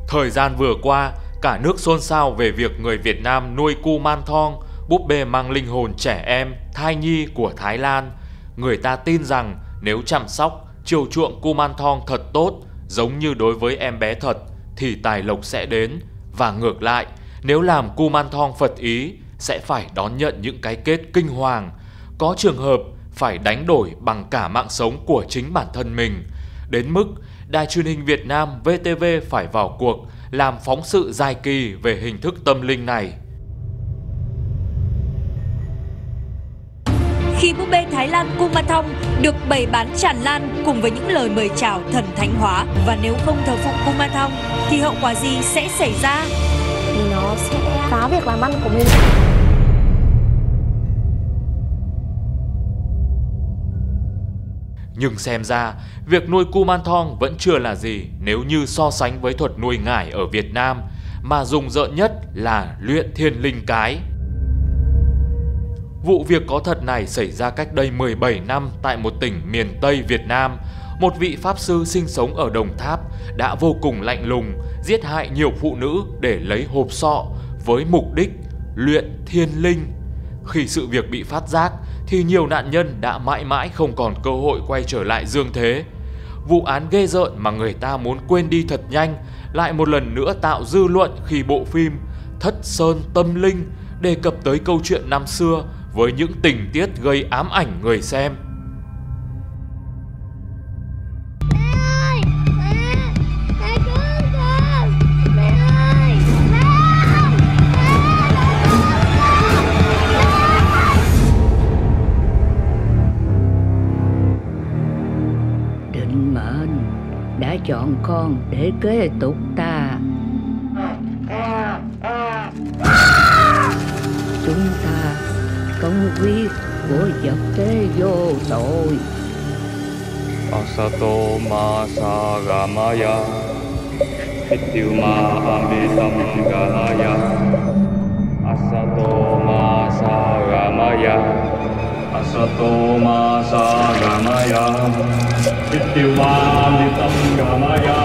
Thời gian vừa qua, cả nước xôn xao về việc người Việt Nam nuôi Kumanthong, búp bê mang linh hồn trẻ em, thai nhi của Thái Lan. Người ta tin rằng nếu chăm sóc, chiều chuộng Kumanthong thật tốt, giống như đối với em bé thật, thì tài lộc sẽ đến. Và ngược lại, nếu làm Kumanthong Phật ý, sẽ phải đón nhận những cái kết kinh hoàng. Có trường hợp phải đánh đổi bằng cả mạng sống của chính bản thân mình. Đến mức Đài truyền hình Việt Nam VTV phải vào cuộc làm phóng sự dài kỳ về hình thức tâm linh này. Khi búp bê Thái Lan Kumanthong được bày bán tràn lan cùng với những lời mời chào thần thánh hóa, và nếu không thờ phụng Kumanthong thì hậu quả gì sẽ xảy ra? Thì nó sẽ phá việc làm ăn của mình. Nhưng xem ra, việc nuôi Kumanthong vẫn chưa là gì nếu như so sánh với thuật nuôi ngải ở Việt Nam, mà rùng rợn nhất là luyện thiên linh cái. Vụ việc có thật này xảy ra cách đây 17 năm tại một tỉnh miền Tây Việt Nam. Một vị pháp sư sinh sống ở Đồng Tháp đã vô cùng lạnh lùng giết hại nhiều phụ nữ để lấy hộp sọ với mục đích luyện thiên linh. Khi sự việc bị phát giác thì nhiều nạn nhân đã mãi mãi không còn cơ hội quay trở lại dương thế. Vụ án ghê rợn mà người ta muốn quên đi thật nhanh lại một lần nữa tạo dư luận khi bộ phim Thất Sơn Tâm Linh đề cập tới câu chuyện năm xưa với những tình tiết gây ám ảnh người xem. Định mệnh đã chọn con để kế tục ta. Chúng ta công quyết của vật thế vô tội. Asato ma sagamaya Vityuma amritam gamaya Asato ma sagamaya Asato ma sagamaya Vityuma amritam gamaya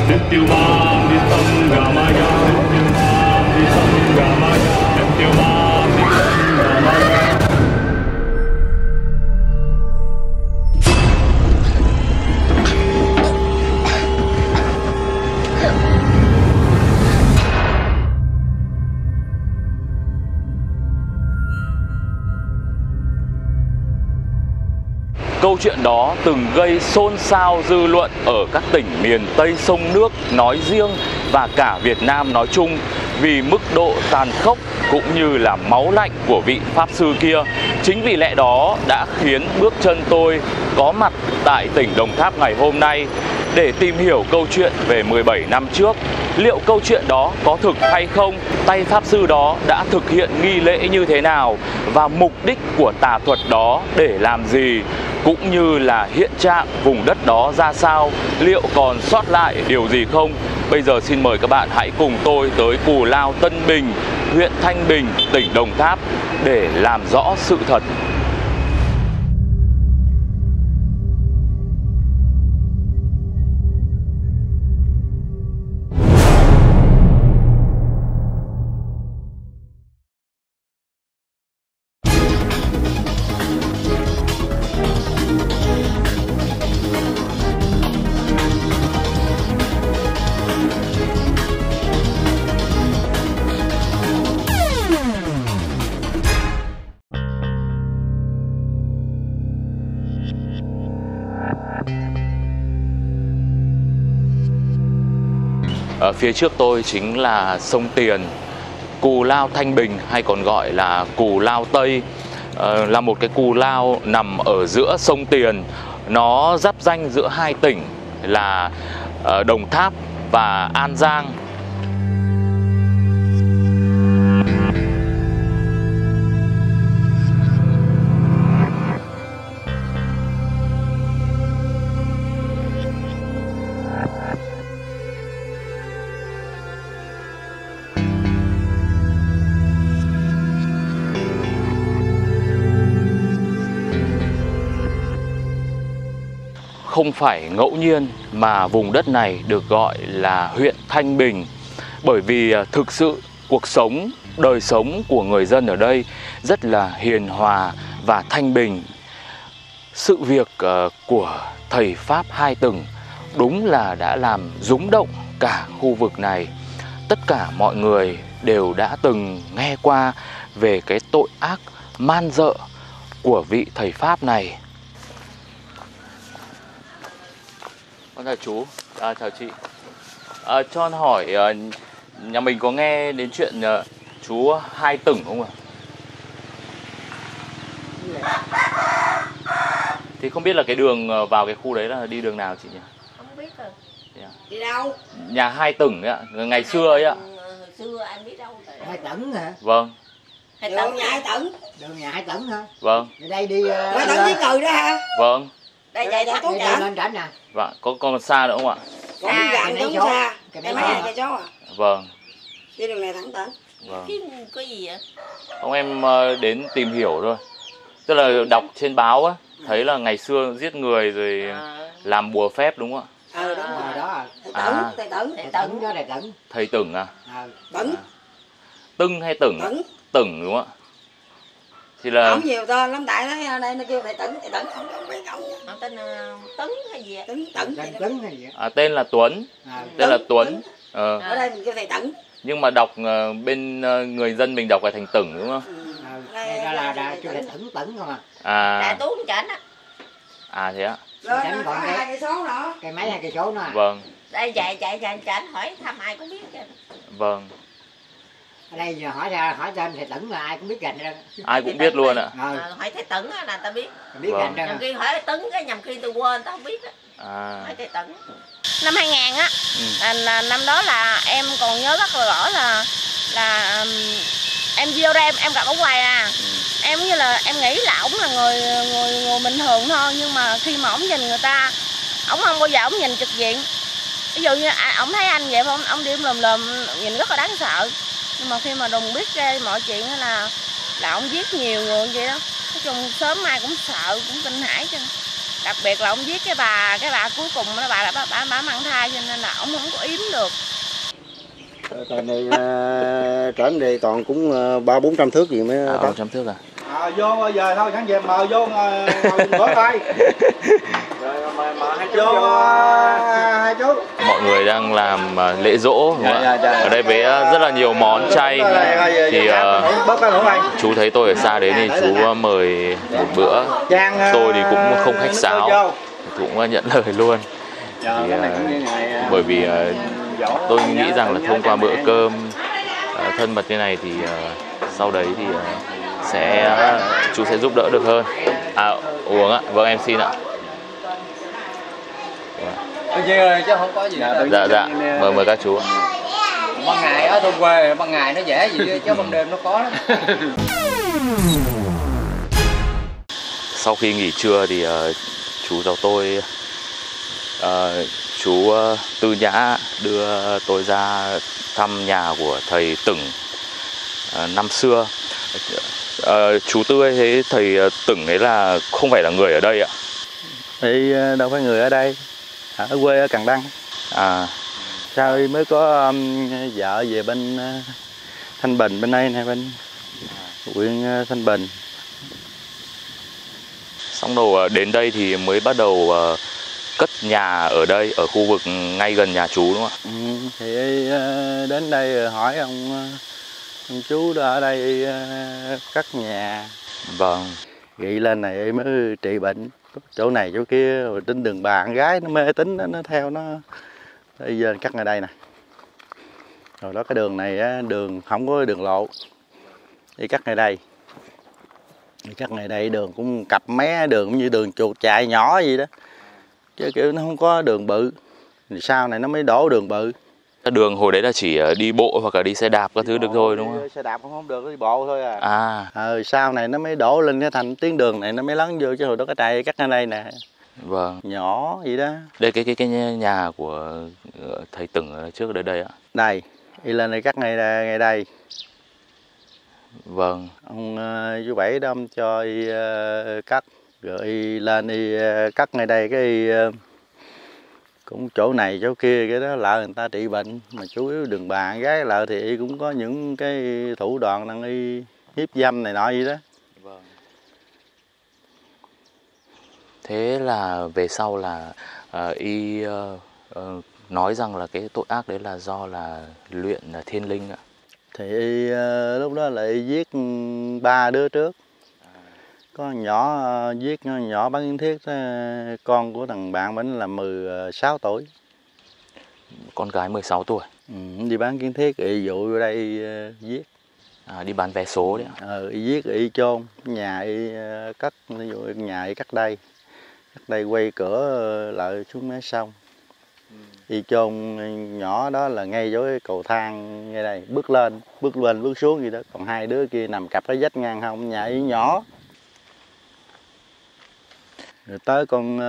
Vityuma amritam gamaya Vityuma amritam gamaya Vityuma amritam gamaya. Câu chuyện đó từng gây xôn xao dư luận ở các tỉnh miền Tây sông nước nói riêng và cả Việt Nam nói chung vì mức độ tàn khốc cũng như là máu lạnh của vị pháp sư kia. Chính vì lẽ đó đã khiến bước chân tôi có mặt tại tỉnh Đồng Tháp ngày hôm nay để tìm hiểu câu chuyện về 17 năm trước. Liệu câu chuyện đó có thực hay không? Tay pháp sư đó đã thực hiện nghi lễ như thế nào? Và mục đích của tà thuật đó để làm gì? Cũng như là hiện trạng vùng đất đó ra sao? Liệu còn sót lại điều gì không? Bây giờ xin mời các bạn hãy cùng tôi tới Cù Lao Tân Bình, huyện Thanh Bình, tỉnh Đồng Tháp để làm rõ sự thật. Ở phía trước tôi chính là sông Tiền, Cù Lao Thanh Bình hay còn gọi là Cù Lao Tây. Là một cái cù lao nằm ở giữa sông Tiền. Nó giáp ranh giữa hai tỉnh là Đồng Tháp và An Giang. không phải ngẫu nhiên mà vùng đất này được gọi là huyện Thanh Bình, bởi vì thực sự cuộc sống, đời sống của người dân ở đây rất là hiền hòa và thanh bình. Sự việc của thầy Pháp Hai Tửng đúng là đã làm rúng động cả khu vực này. Tất cả mọi người đều đã từng nghe qua về cái tội ác man dợ của vị thầy Pháp này. Con chào chú, chào chị. Cho con hỏi, nhà mình có nghe đến chuyện chú Hai Tửng không ạ? Thì không biết là cái đường vào cái khu đấy là đi đường nào chị nhỉ? Không biết rồi. Yeah. Đi đâu? Nhà Hai Tửng ấy ạ, ngày xưa ấy ạ. Hồi xưa ai biết đâu. Hai Tửng hả? Vâng. Đường nhà Hai Tửng. Đường nhà Hai Tửng hả? Vâng. Ở đây đi Hai Tửng với Cừ đó hả? Vâng. Đây chạy tới Tuấn đi Trạch. lên trển nè. Vâng, có còn xa nữa không ạ? Cũng gần Tuấn xa. Cái mấy cây số à? Vâng. Đi đường này thẳng tỉnh. Vâng. Cái gì vậy? Không, em đến tìm hiểu thôi. Tức là đọc trên báo á, thấy là ngày xưa giết người rồi làm bùa phép đúng không ạ? Đúng rồi đó. Thầy Tửng. Thầy Tửng đó, thầy Tửng. Thầy Tửng à? Tửng. Tưng hay Tửng? Tửng. Tửng đúng không ạ? Thì là Không nhiều tên lắm, tại nó đây nó kêu thầy Tửng, không biết ông. Ông tên Tấn hay gì vậy? Tửng hay gì? Tên là Tuấn. Tên là Tuấn. Ở đây mình kêu thầy Tửng. Nhưng mà đọc bên người dân mình đọc là thành Tửng đúng không? Đây là kêu thầy Tửng không à? Đại Tuấn Trạch á. Thế á? Rồi nó có 2 cây số nữa. Cây mấy 2 cây số nữa à? Vâng. Đây chạy hỏi thăm ai cũng biết chứ. Vâng. Ở đây giờ hỏi tên thầy Tửng là ai cũng biết gành ra. Ai cũng biết luôn ạ. Hỏi thầy Tửng là ta biết. Biết gành ra. Nhằm khi hỏi Tửng cái nhằm khi tôi quên tao không biết á. Hỏi thầy Tửng. Năm 2000 á, năm đó là em còn nhớ rất là rõ là em vô đây em gặp ông hoài à. Em như là em nghĩ là ổng là người bình thường thôi, nhưng mà khi mà ổng nhìn người ta, ổng không bao giờ ổng nhìn trực diện. Ví dụ như ổng thấy anh vậy không, ổng đi lùm nhìn rất là đáng sợ. Nhưng mà khi mà đùng biết ra mọi chuyện là ổng giết nhiều người vậy đó. Nói chung sớm mai cũng sợ, cũng kinh hãi chứ. Đặc biệt là ông giết cái bà cuối cùng đó, bà mang thai cho nên là ông không có yếm được. Trên đây trển đây toàn cũng 300-400 thước gì mới 400 thước à? Vô giờ thôi sáng về mời vô ngồi gõ tay. Rồi mời hai chú. Mọi người đang làm lễ giỗ đúng không ạ? Ở đây với rất là nhiều món chay. Thì chú thấy tôi ở xa đến thì chú mời một bữa. Tôi thì cũng không khách sáo, cũng nhận lời luôn. Thì, bởi vì tôi nghĩ rằng là thông qua bữa cơm thân mật như này thì sau đấy thì chú sẽ giúp đỡ được hơn. Uống ạ. Vâng, em xin ạ. Chứ không có gì. Dạ. Mời các chú ạ. Ban ngày ở thôn quê, ban ngày nó dễ gì chứ ban đêm nó khó lắm. Sau khi nghỉ trưa thì chú cháu tôi, chú Tư Nhã đưa tôi ra thăm nhà của thầy Tửng năm xưa. Chú Tư ấy, thấy thầy Tửng ấy là không phải là người ở đây ạ? Thì đâu phải người ở đây, ở quê ở Cần Đăng. Sau mới có vợ về bên Thanh Bình bên đây nè, bên huyện Thanh Bình. Xong đầu đến đây thì mới bắt đầu cất nhà ở đây, ở khu vực ngay gần nhà chú đúng không ạ? Thì đến đây hỏi ông chú đó ở đây cất nhà. Vâng. Nghĩ lên này mới trị bệnh. Chỗ này chỗ kia rồi tính đường bà con gái nó mê tính nó theo nó. Bây giờ cắt ngay đây nè. Rồi đó cái đường này đường không có đường lộ. Đi cắt ngay đây. Đi cắt ngay đây đường cũng cặp mé, đường cũng như đường chuột chạy nhỏ gì đó. Chứ kiểu nó không có đường bự. Thì sau này nó mới đổ đường bự. Đường hồi đấy là chỉ đi bộ hoặc là đi xe đạp các thứ được thôi đúng không? Xe đạp không được, đi bộ thôi à. Sau này nó mới đổ lên cái thành tuyến đường này nó mới lấn vô, chứ hồi đó cái tay cắt ở đây nè. Vâng. Nhỏ vậy đó. Đây cái nhà của thầy Tửng trước đây ạ. Đây, đi lên này cắt ngay đây. Vâng. Ông chú Bảy đó ông cho cắt rồi lên đi cắt ngay đây cái cũng chỗ này chỗ kia cái đó lỡ người ta trị bệnh, mà chủ yếu đàn bà gái lỡ thì y cũng có những cái thủ đoạn đang y hiếp dâm này nọ gì đó. Vâng. Thế là về sau là y nói rằng là cái tội ác đấy là do là luyện thiên linh ạ. Thì y lúc đó là y giết 3 đứa trước. Có nhỏ giết nhỏ Bán Kiến Thiết, con của thằng bạn mình là 16 tuổi. Con gái 16 tuổi. Đi Bán Kiến Thiết y dụ vô đây y giết. Đi bán vé số đấy ạ. Y giết y chôn, nhà y cất, ví dụ nhà y cắt đây quay cửa lại xuống mé sông. Y chôn nhỏ đó là ngay chỗ cái cầu thang ngay đây, bước lên bước xuống gì đó, còn 2 đứa kia nằm cặp cái vách ngang hông, nhà y nhỏ. Rồi tới con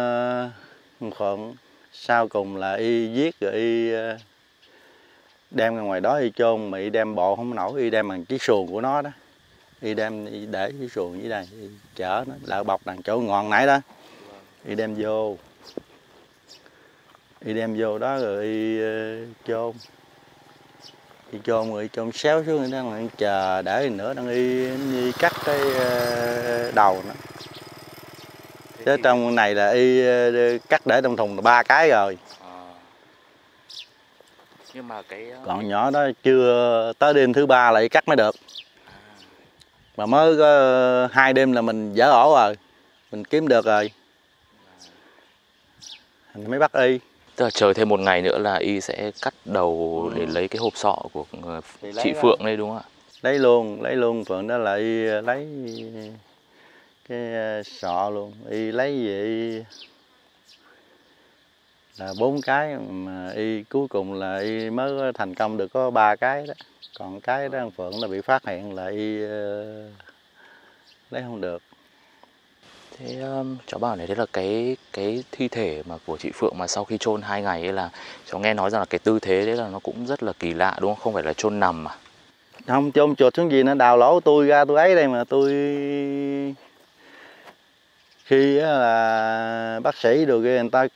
Phượng, sau cùng là y giết rồi y đem ra ngoài đó y chôn, mà y đem bộ không nổi, y đem bằng chiếc xuồng của nó đó, y đem y để chiếc xuồng dưới đây, y chở nó lỡ bọc đằng chỗ ngọn nãy đó, y đem vô đó rồi y chôn. Y chôn rồi y chôn xéo xuống đó, rồi chờ để nữa đang y cắt cái đầu nó. Chứ trong này là y cắt để trong thùng là 3 cái rồi. Nhưng mà cái còn nhỏ đó chưa tới đêm thứ 3 lại cắt mới được. Mà mới có 2 đêm là mình dỡ ổ rồi, mình kiếm được rồi, mình mới bắt y. Tức là chờ thêm 1 ngày nữa là y sẽ cắt đầu để lấy cái hộp sọ của chị Phượng đây đúng không ạ? Lấy luôn Phượng đó là y lấy cái sọ luôn, y lấy về là 4 cái, mà y cuối cùng là y mới thành công được có 3 cái đó. Còn cái đó Phượng là bị phát hiện là y lấy không được. Thế cháu bảo này, thế là cái thi thể mà của chị Phượng mà sau khi chôn 2 ngày ấy là cháu nghe nói rằng là cái tư thế đấy là nó cũng rất là kỳ lạ đúng không? Không phải là chôn nằm mà. Không, chôn chuột xuống gì nó đào lỗ tôi ra tôi ấy đây mà tôi khi là bác sĩ rồi kia người ta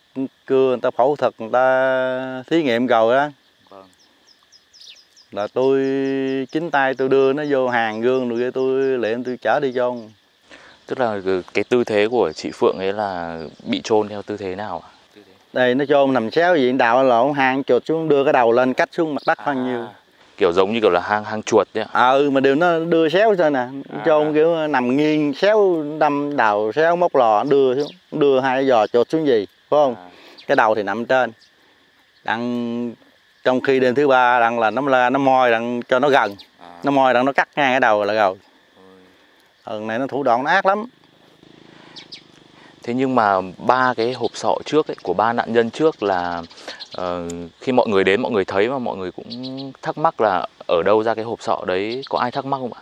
cưa, người ta phẫu thuật, người ta thí nghiệm rồi đó. Vâng. Là tôi chính tay tôi đưa nó vô hàng gương rồi kia tôi luyện tôi chở đi chôn. Tức là cái tư thế của chị Phượng ấy là bị chôn theo tư thế nào ạ? Đây nó chôn nằm xéo gì đào lỗ hang chuột xuống, đưa cái đầu lên cách xuống mặt đất bao nhiêu. Kiểu giống như kiểu là hang chuột đấy ạ. Mà điều nó đưa xéo thôi nè, chôn kiểu nằm nghiêng xéo, đâm đầu xéo móc lò đưa xuống, đưa 2 giò chuột xuống gì, phải không? Cái đầu thì nằm trên. Trong khi đêm thứ 3 đặng là nó moi đặng cho nó gần. Nó moi đặng nó cắt ngang cái đầu là rồi. Này nó thủ đoạn nó ác lắm. Thế nhưng mà 3 cái hộp sọ trước ấy, của 3 nạn nhân trước là khi mọi người đến mọi người thấy mà mọi người cũng thắc mắc là ở đâu ra cái hộp sọ đấy, có ai thắc mắc không ạ?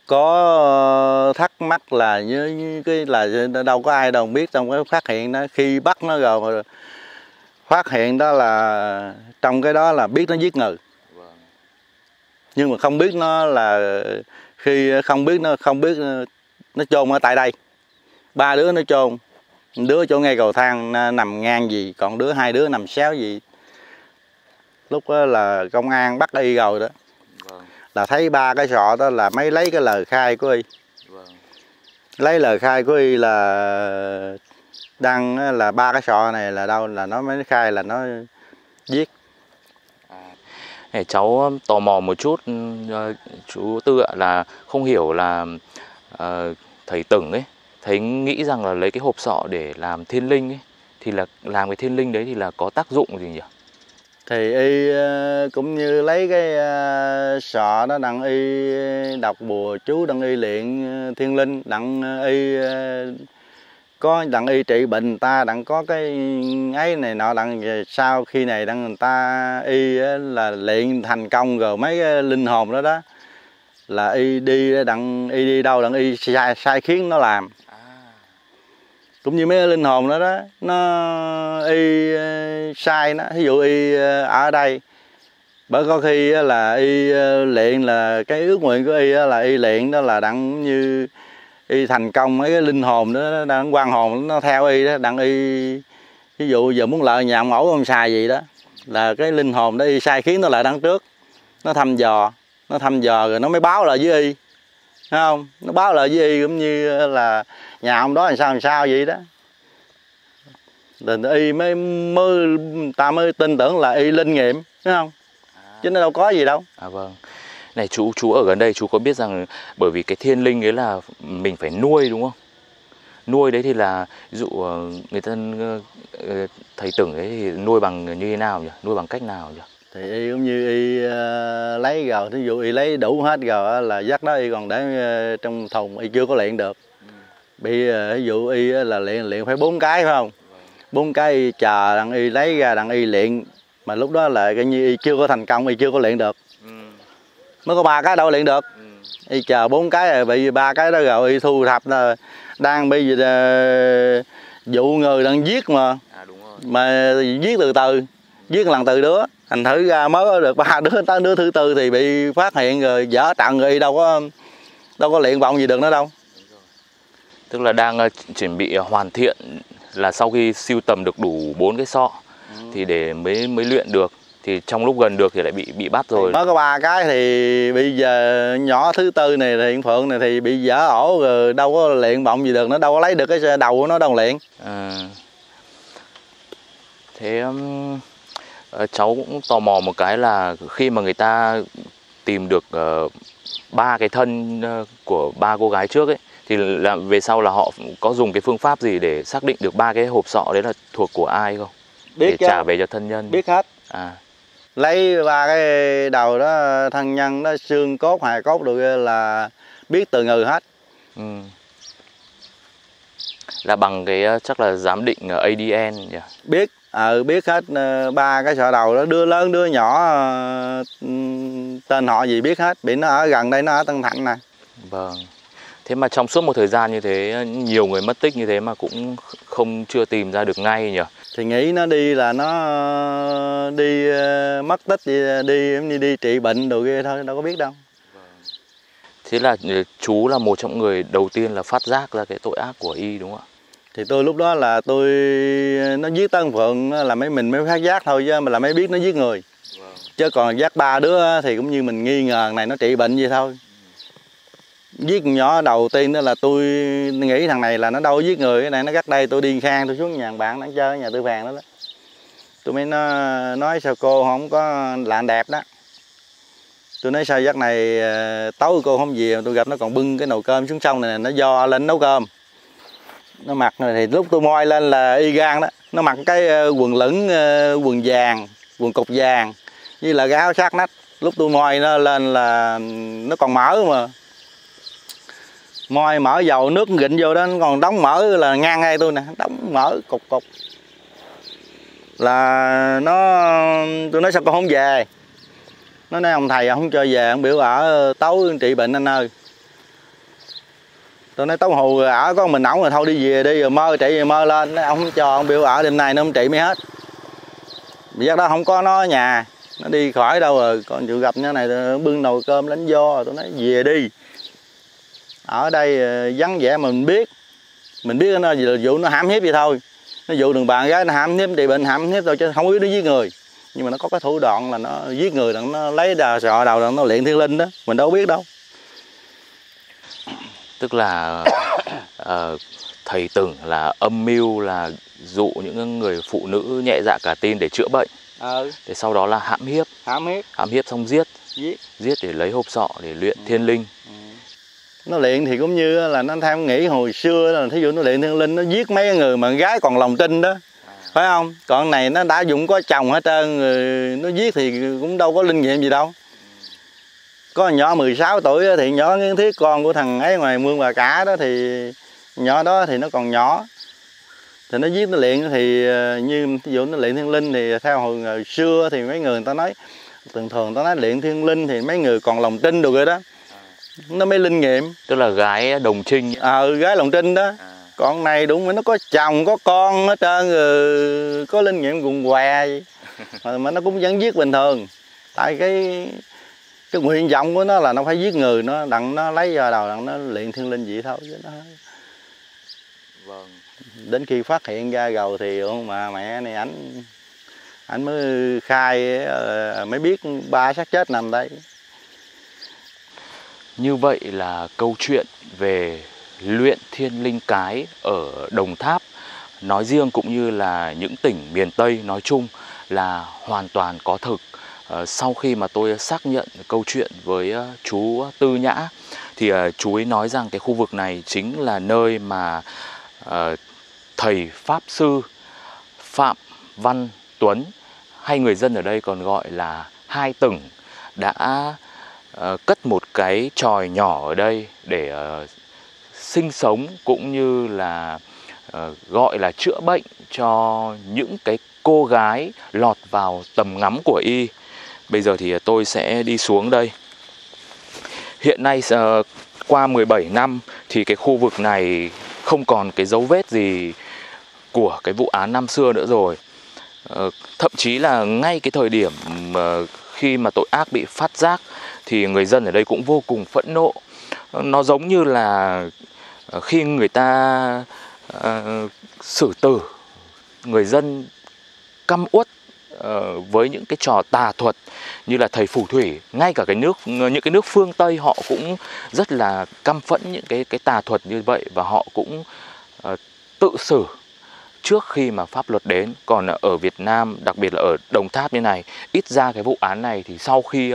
Có thắc mắc là như cái là đâu có ai đâu biết, trong cái phát hiện đó khi bắt nó rồi phát hiện đó là trong cái đó là biết nó giết người. Nhưng mà không biết nó là khi không biết nó chôn ở tại đây. 3 đứa nó chôn, đứa chỗ ngay cầu thang nằm ngang gì, còn 2 đứa nằm xéo gì. Lúc đó là công an bắt y rồi đó. Là thấy 3 cái sọ đó là mấy lấy cái lời khai của y. Lấy lời khai của y là đăng là 3 cái sọ này là đâu, là nó mới khai là nó giết. Cháu tò mò một chút chú Tư ạ, là không hiểu là thầy Tửng ấy, thầy nghĩ rằng là lấy cái hộp sọ để làm thiên linh ấy, thì là làm cái thiên linh đấy thì là có tác dụng gì nhỉ? Thì y cũng như lấy cái sọ đó đặng y đọc bùa chú, đặng y luyện thiên linh, đặng y có đặng y trị bệnh người ta, đặng có cái ấy này nọ, đặng sau khi này đặng người ta y là luyện thành công rồi mấy cái linh hồn đó đó là y đi đặng y đi đâu đặng y sai khiến nó làm. Cũng như mấy cái linh hồn đó đó, nó y sai nó, ví dụ y ở đây bởi có khi là y luyện là cái ước nguyện của y là y luyện đó là đặng như y thành công mấy cái linh hồn đó, đặng quan hồn nó theo y đó, đặng y ví dụ giờ muốn lợi nhà ông ẩu ông xài gì đó là cái linh hồn đó y sai khiến nó lại đằng trước, nó thăm dò rồi nó mới báo lại với y, thấy không? Nó báo lại với y cũng như là nhà ông đó làm sao vậy đó. Rồi y ta mới tin tưởng là y linh nghiệm, thấy không? Chứ nó đâu có gì đâu. Vâng. Này chú ở gần đây chú có biết rằng bởi vì cái thiên linh ấy là mình phải nuôi đúng không? Nuôi đấy thì là ví dụ người ta thầy Tửng ấy thì nuôi bằng như thế nào nhỉ? Nuôi bằng cách nào nhỉ? Thì y cũng như y lấy rồi, thí dụ y lấy đủ hết rồi là dắt đó y còn để trong thùng, y chưa có luyện được. Ví dụ y là luyện phải 4 cái phải không? 4 cái y chờ đặng y lấy ra đặng y luyện, mà lúc đó là coi như y chưa có thành công, y chưa có luyện được. Mới có 3 cái đâu luyện được. Y chờ 4 cái rồi bị 3 cái đó rồi y thu thập là đang bây giờ dụ người đang giết mà. Mà giết từ từ, giết lần từ đứa, thành thử ra mới được 3 đứa, tới đứa thứ tư thì bị phát hiện rồi dở trận rồi, đâu có luyện vọng gì được nữa đâu. Tức là đang chuẩn bị hoàn thiện là sau khi sưu tầm được đủ 4 cái sọ thì để mới luyện được, thì trong lúc gần được thì lại bị bắt rồi. Mới có 3 cái thì bây giờ nhỏ thứ tư này thì Phượng này thì bị dở ổ rồi, đâu có luyện vọng gì được, nó đâu có lấy được cái đầu của nó đâu luyện. Thế cháu cũng tò mò một cái là khi mà người ta tìm được 3 cái thân của 3 cô gái trước ấy, thì là về sau là họ có dùng cái phương pháp gì để xác định được 3 cái hộp sọ đấy là thuộc của ai không? Biết để trả về cho thân nhân. Biết hết. Lấy 3 cái đầu đó, thân nhân đó, xương cốt, hài cốt được là biết từ người hết. Là bằng cái chắc là giám định ADN nhỉ? Biết, biết hết 3 cái sọ đầu đó, đứa lớn đứa nhỏ tên họ gì biết hết, bị nó ở gần đây, nó ở Tân Thạnh nè. Vâng. Thế mà trong suốt một thời gian như thế, nhiều người mất tích như thế mà cũng chưa tìm ra được ngay nhỉ? Thì nghĩ nó đi là nó đi mất tích, đi trị bệnh đồ kia thôi, đâu có biết đâu. Thế là chú là một trong người đầu tiên là phát giác ra cái tội ác của y đúng không ạ? Thì tôi lúc đó là nó giết Tân Phượng là mình mới phát giác thôi, chứ mà là mới biết nó giết người. Chứ còn dắt 3 đứa thì cũng như mình nghi ngờ này nó trị bệnh vậy thôi. Giết con nhỏ đầu tiên đó là tôi nghĩ thằng này là nó đâu có giết người, cái này nó gắt đây, tôi đi khang tôi xuống nhà bạn đang chơi ở nhà Tư Phàn đó. Tôi mới nói sao cô không có làm đẹp đó. Tôi nói sao giấc này tối cô không về, tôi gặp nó còn bưng cái nồi cơm xuống sông này, nó do lên nấu cơm. Nó mặc thì lúc tôi moi lên là y gan đó, nó mặc cái quần lửng, quần vàng, quần cục vàng với là cái áo sát nách. Lúc tôi moi nó lên là nó còn mỡ mà. Moi mỡ dầu nước gịnh vô đó, nó còn đóng mỡ là ngang ngay tôi nè, đóng mỡ cục. Là tôi nói sao con không về. Nó nói ông thầy không cho về, ông biểu ở tối trị bệnh anh ơi. Tôi nói tấu hù ở có mình ổng rồi thôi đi về đi, rồi mơ trị rồi mơ lên. Ông không cho, ông biểu ở đêm nay nó không trị mới hết. Bây giờ đó không có nó ở nhà, nó đi khỏi đâu rồi, còn chịu gặp như này bưng nồi cơm đánh vô. Tôi nói về đi, ở đây vắng vẻ mà mình biết nó vụ nó hãm hiếp vậy thôi, nó vụ đường bạn gái nó hãm hiếp trị bệnh, hãm hiếp thôi chứ không biết nó giết người. Nhưng mà nó có cái thủ đoạn là nó giết người, nó lấy sọ đầu, nó luyện thiên linh đó, mình đâu biết đâu. Tức là thầy Tửng là âm mưu là dụ những người phụ nữ nhẹ dạ cả tin để chữa bệnh. Để sau đó là hãm hiếp xong giết để lấy hộp sọ để luyện thiên linh. Nó luyện thì cũng như là nó theo nghĩ hồi xưa là thí dụ nó luyện thiên linh, nó giết mấy người mà gái còn lòng tin đó, phải không? Còn này nó đã dụng có chồng hết trơn rồi, nó giết thì cũng đâu có linh nghiệm gì đâu. Có nhỏ 16 tuổi thì nhỏ Nghiên Thiết, con của thằng ấy ngoài Mương Bà Cả đó, thì nhỏ đó thì nó còn nhỏ. Thì nó giết nó luyện thì như ví dụ nó luyện thiên linh thì theo hồi xưa thì mấy người ta nói, thường ta nói luyện thiên linh thì mấy người còn lòng tin được rồi đó, nó mới linh nghiệm. Tức là gái đồng trinh. Gái lòng trinh đó. Còn này đúng, nó có chồng có con hết trơn rồi, có linh nghiệm cùng què mà nó cũng vẫn giết bình thường. Tại cái nguyện vọng của nó là nó phải giết người, nó lấy ra đầu đặng nó luyện thiên linh vậy thôi chứ nó. Vâng. Đến khi phát hiện ra rồi thì mà mẹ này ảnh mới khai, mới biết ba xác chết nằm đây. Như vậy là câu chuyện về luyện thiên linh cái ở Đồng Tháp nói riêng cũng như là những tỉnh miền Tây nói chung là hoàn toàn có thực. Sau khi mà tôi xác nhận câu chuyện với chú Tư Nhã thì chú ấy nói rằng cái khu vực này chính là nơi mà thầy Pháp Sư Phạm Văn Tuấn, hay người dân ở đây còn gọi là Hai Tửng, đã cất một cái chòi nhỏ ở đây để sinh sống cũng như là gọi là chữa bệnh cho những cái cô gái lọt vào tầm ngắm của y. Bây giờ thì tôi sẽ đi xuống đây. Hiện nay qua 17 năm thì cái khu vực này không còn cái dấu vết gì của cái vụ án năm xưa nữa rồi. Thậm chí là ngay cái thời điểm khi mà tội ác bị phát giác thì người dân ở đây cũng vô cùng phẫn nộ. Nó giống như là khi người ta xử tử, người dân căm uất với những cái trò tà thuật như là thầy phù thủy. Ngay cả những cái nước phương Tây họ cũng rất là căm phẫn những cái tà thuật như vậy, và họ cũng tự xử trước khi mà pháp luật đến. Còn ở Việt Nam, đặc biệt là ở Đồng Tháp như này, ít ra cái vụ án này thì sau khi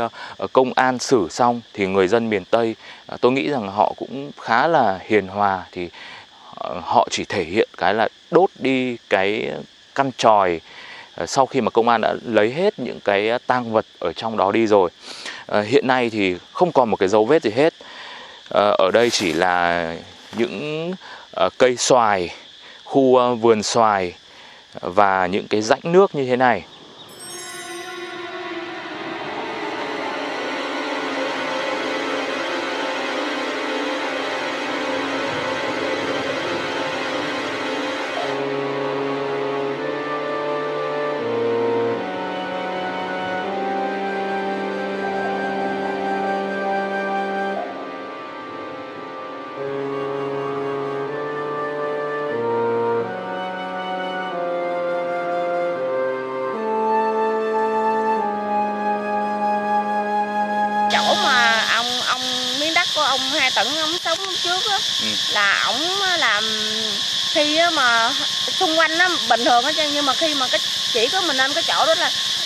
công an xử xong thì người dân miền Tây, tôi nghĩ rằng họ cũng khá là hiền hòa. Thì họ chỉ thể hiện cái là đốt đi cái căn chòi sau khi mà công an đã lấy hết những cái tang vật ở trong đó đi rồi. Hiện nay thì không còn một cái dấu vết gì hết. Ở đây chỉ là những cây xoài, khu vườn xoài và những cái rãnh nước như thế này. Chỗ mà ông miếng đất của ông Hai Tửng ông sống trước á, là ổng làm khi mà xung quanh nó bình thường hết trơn, nhưng mà khi mà chỉ có mình lên cái chỗ đó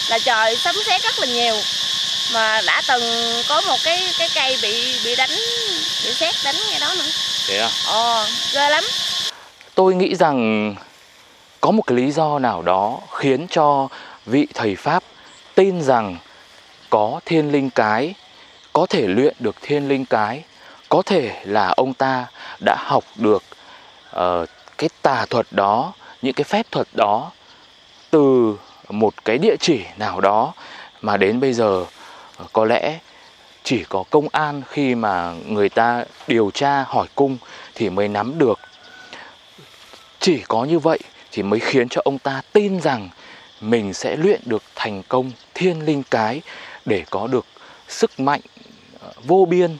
là trời sấm sét rất là nhiều, mà đã từng có một cái cây bị đánh, bị sét đánh ngay đó nữa. Thế à? Ghê lắm. Tôi nghĩ rằng có một cái lý do nào đó khiến cho vị thầy Pháp tin rằng có thiên linh cái, có thể luyện được thiên linh cái. Có thể là ông ta đã học được cái tà thuật đó, những cái phép thuật đó từ một cái địa chỉ nào đó, mà đến bây giờ có lẽ chỉ có công an khi mà người ta điều tra hỏi cung thì mới nắm được. Chỉ có như vậy thì mới khiến cho ông ta tin rằng mình sẽ luyện được thành công thiên linh cái để có được sức mạnh vô biên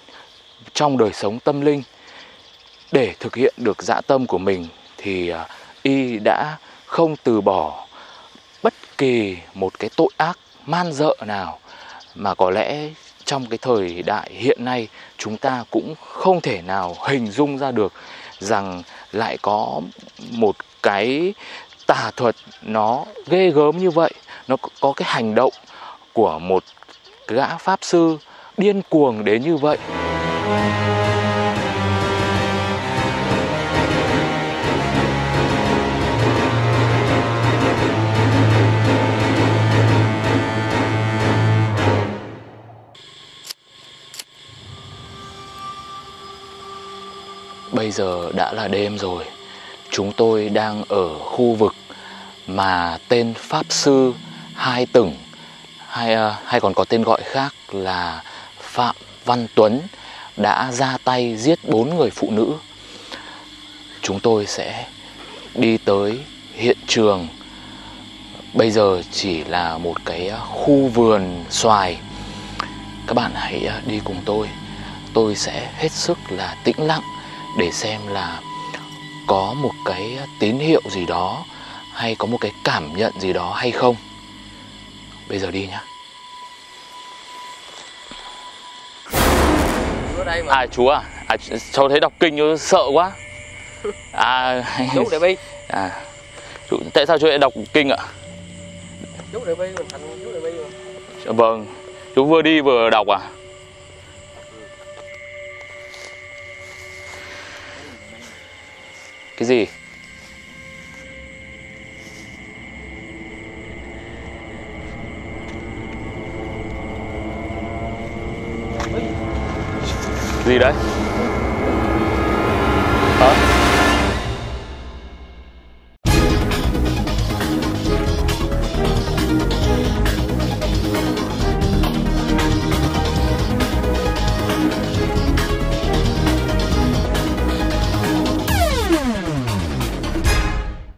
trong đời sống tâm linh. Để thực hiện được dã tâm của mình thì y đã không từ bỏ bất kỳ một cái tội ác man dợ nào mà có lẽ trong cái thời đại hiện nay chúng ta cũng không thể nào hình dung ra được rằng lại có một cái tà thuật nó ghê gớm như vậy. Nó có cái hành động của một gã pháp sư điên cuồng đến như vậy. Bây giờ đã là đêm rồi. Chúng tôi đang ở khu vực mà tên Pháp Sư Hai Tửng, hay còn có tên gọi khác là Phạm Văn Tuấn, đã ra tay giết 4 người phụ nữ. Chúng tôi sẽ đi tới hiện trường. Bây giờ chỉ là một cái khu vườn xoài. Các bạn hãy đi cùng tôi. Tôi sẽ hết sức là tĩnh lặng để xem là có một cái tín hiệu gì đó hay có một cái cảm nhận gì đó hay không. Bây giờ đi nhá. À chú à? Cháu thấy đọc kinh cháu sợ quá. Chú Đại Bi. Chú, tại sao chú lại đọc kinh ạ? Chú Đại Bi, mình thành chú Đại Bi mà. Vâng, chú vừa đi vừa đọc à? Cái gì? Gì đấy? Hả?